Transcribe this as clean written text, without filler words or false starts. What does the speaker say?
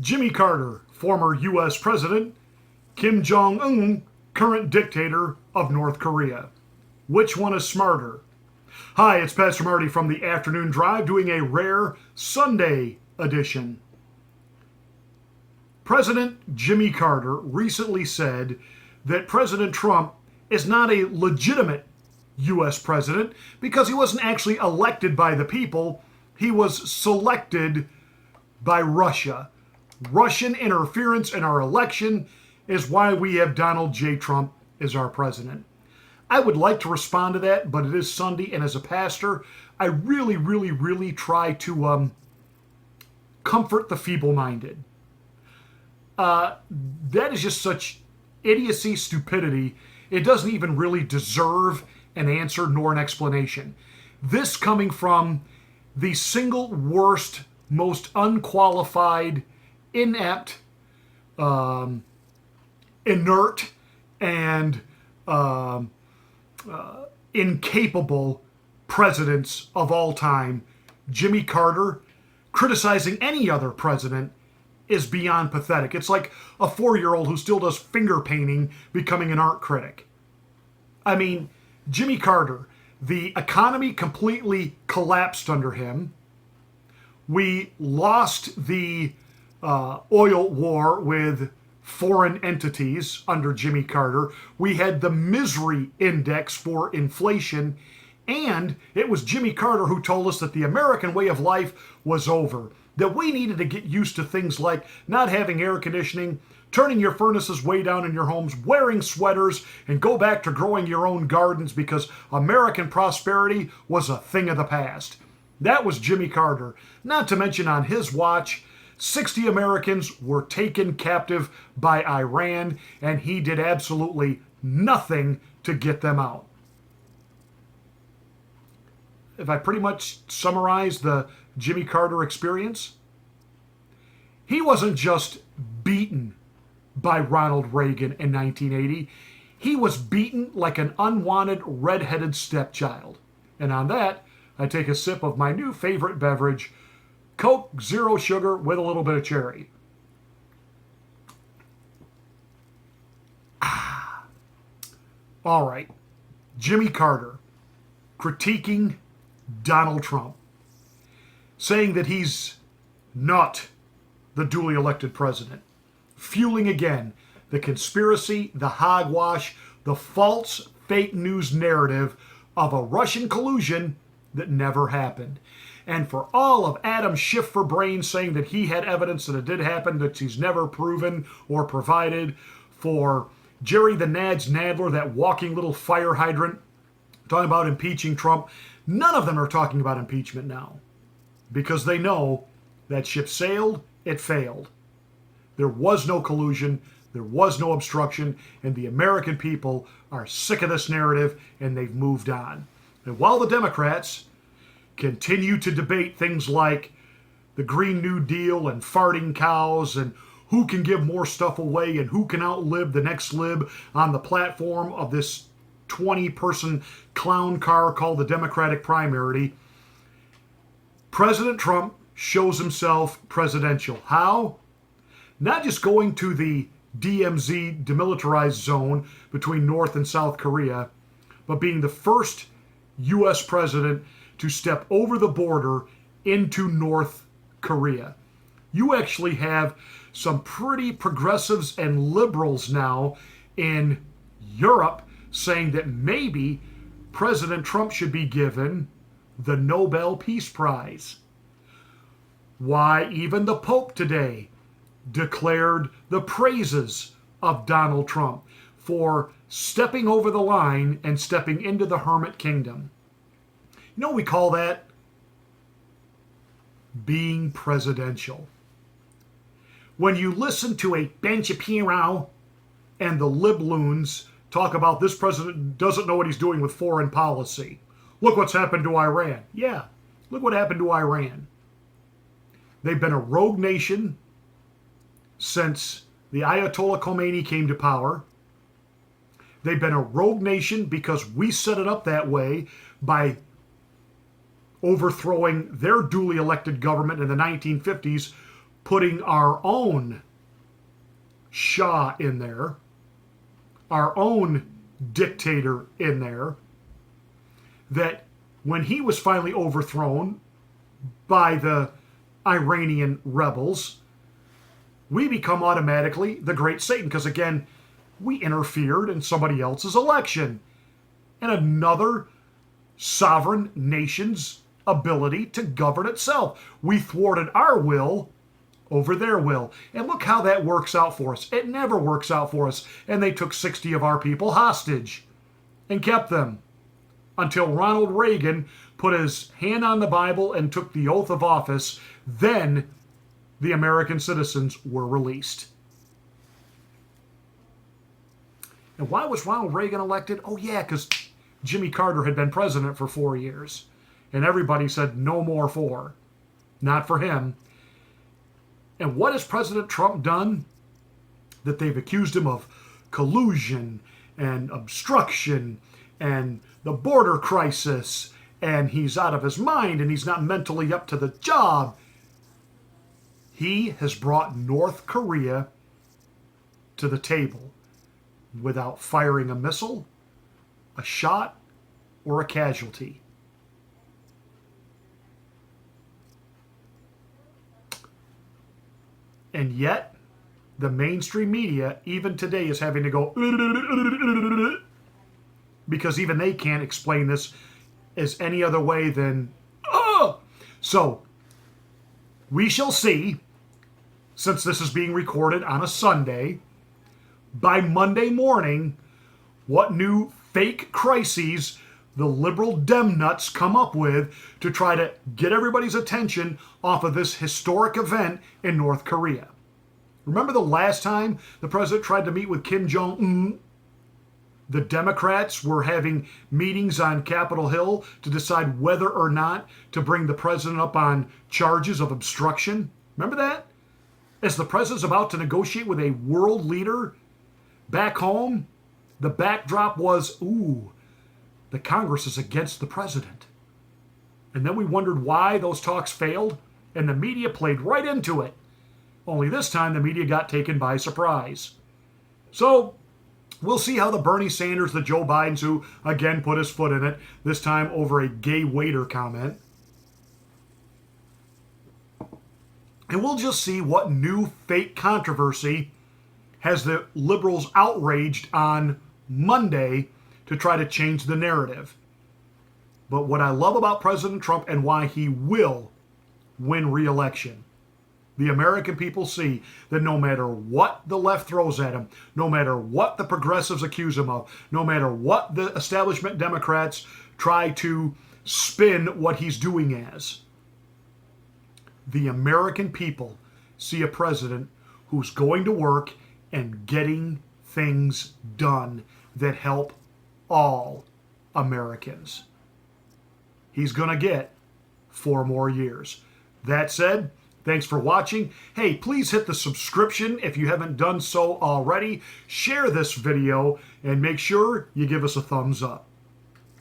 Jimmy Carter, former U.S. President, Kim Jong-un, current dictator of North Korea. Which one is smarter? Hi, it's Pastor Marty from the Afternoon Drive doing a rare Sunday edition. President Jimmy Carter recently said that President Trump is not a legitimate U.S. president because he wasn't actually elected by the people. He was selected by Russia. Russian interference in our election is why we have Donald J. Trump as our president. I would like to respond to that, but it is Sunday, and as a pastor, I really try to comfort the feeble-minded. That is just such idiocy, stupidity. It doesn't even really deserve an answer nor an explanation. This coming from the single worst, most unqualified, inept, inert, and incapable presidents of all time, Jimmy Carter, criticizing any other president is beyond pathetic. It's like a 4-year-old who still does finger painting becoming an art critic. I mean, Jimmy Carter, the economy completely collapsed under him. We lost the oil war with foreign entities under Jimmy Carter. We had the misery index for inflation, and it was Jimmy Carter who told us that the American way of life was over, that we needed to get used to things like not having air conditioning, turning your furnaces way down in your homes, wearing sweaters, and go back to growing your own gardens because American prosperity was a thing of the past. That was Jimmy Carter. Not to mention on his watch, 60 Americans were taken captive by Iran, and he did absolutely nothing to get them out. If I pretty much summarize the Jimmy Carter experience, he wasn't just beaten by Ronald Reagan in 1980. He was beaten like an unwanted red-headed stepchild. And on that, I take a sip of my new favorite beverage, Coke Zero Sugar with a little bit of cherry. All right. Jimmy Carter critiquing Donald Trump, saying that he's not the duly elected president, fueling again the conspiracy, the hogwash, the false fake news narrative of a Russian collusion that never happened. And for all of Adam Schiff for brains saying that he had evidence that it did happen that he's never proven or provided, for Jerry the Nads Nadler, that walking little fire hydrant, talking about impeaching Trump, none of them are talking about impeachment now because they know that ship sailed, it failed. There was no collusion, there was no obstruction, and the American people are sick of this narrative and they've moved on. And while the Democrats continue to debate things like the Green New Deal and farting cows and who can give more stuff away and who can outlive the next lib on the platform of this 20-person clown car called the Democratic primary, President Trump shows himself presidential. How? Not just going to the DMZ, demilitarized zone between North and South Korea, but being the first U.S. president to step over the border into North Korea. You actually have some pretty progressives and liberals now in Europe saying that maybe President Trump should be given the Nobel Peace Prize. Why, even the Pope today declared the praises of Donald Trump for stepping over the line and stepping into the hermit kingdom. You know what we call that? Being presidential. When you listen to a Ben Shapiro and the libloons talk about this president doesn't know what he's doing with foreign policy. Look what's happened to Iran. Yeah, look what happened to Iran. They've been a rogue nation since the Ayatollah Khomeini came to power. They've been a rogue nation because we set it up that way by overthrowing their duly elected government in the 1950s, putting our own Shah in there, our own dictator in there, that when he was finally overthrown by the Iranian rebels, we become automatically the great Satan, because again, we interfered in somebody else's election and another sovereign nation's ability to govern itself. We thwarted our will over their will. And look how that works out for us. It never works out for us. And they took 60 of our people hostage and kept them until Ronald Reagan put his hand on the Bible and took the oath of office. Then the American citizens were released. And why was Ronald Reagan elected? Oh yeah, because Jimmy Carter had been president for 4 years. And everybody said no more 4. Not for him. And what has President Trump done? That they've accused him of collusion and obstruction and the border crisis, and he's out of his mind and he's not mentally up to the job. He has brought North Korea to the table without firing a missile, a shot, or a casualty. And yet, the mainstream media, even today, is having to go because even they can't explain this as any other way than So, we shall see, since this is being recorded on a Sunday, by Monday morning, what new fake crises the liberal Dem nuts come up with to try to get everybody's attention off of this historic event in North Korea. Remember the last time the president tried to meet with Kim Jong-un? The Democrats were having meetings on Capitol Hill to decide whether or not to bring the president up on charges of obstruction. Remember that? As the president's about to negotiate with a world leader back home, the backdrop was, the Congress is against the president. And then we wondered why those talks failed, and the media played right into it. Only this time the media got taken by surprise. So, we'll see how the Bernie Sanders, the Joe Bidens, who again put his foot in it, this time over a gay waiter comment. And we'll just see what new fake controversy has the liberals outraged on Monday to try to change the narrative. But what I love about President Trump and why he will win re-election, the American people see that no matter what the left throws at him, no matter what the progressives accuse him of, no matter what the establishment Democrats try to spin what he's doing as, the American people see a president who's going to work and getting things done that help all Americans. He's going to get 4 more years. That said, thanks for watching. Hey, please hit the subscription if you haven't done so already. Share this video and make sure you give us a thumbs up.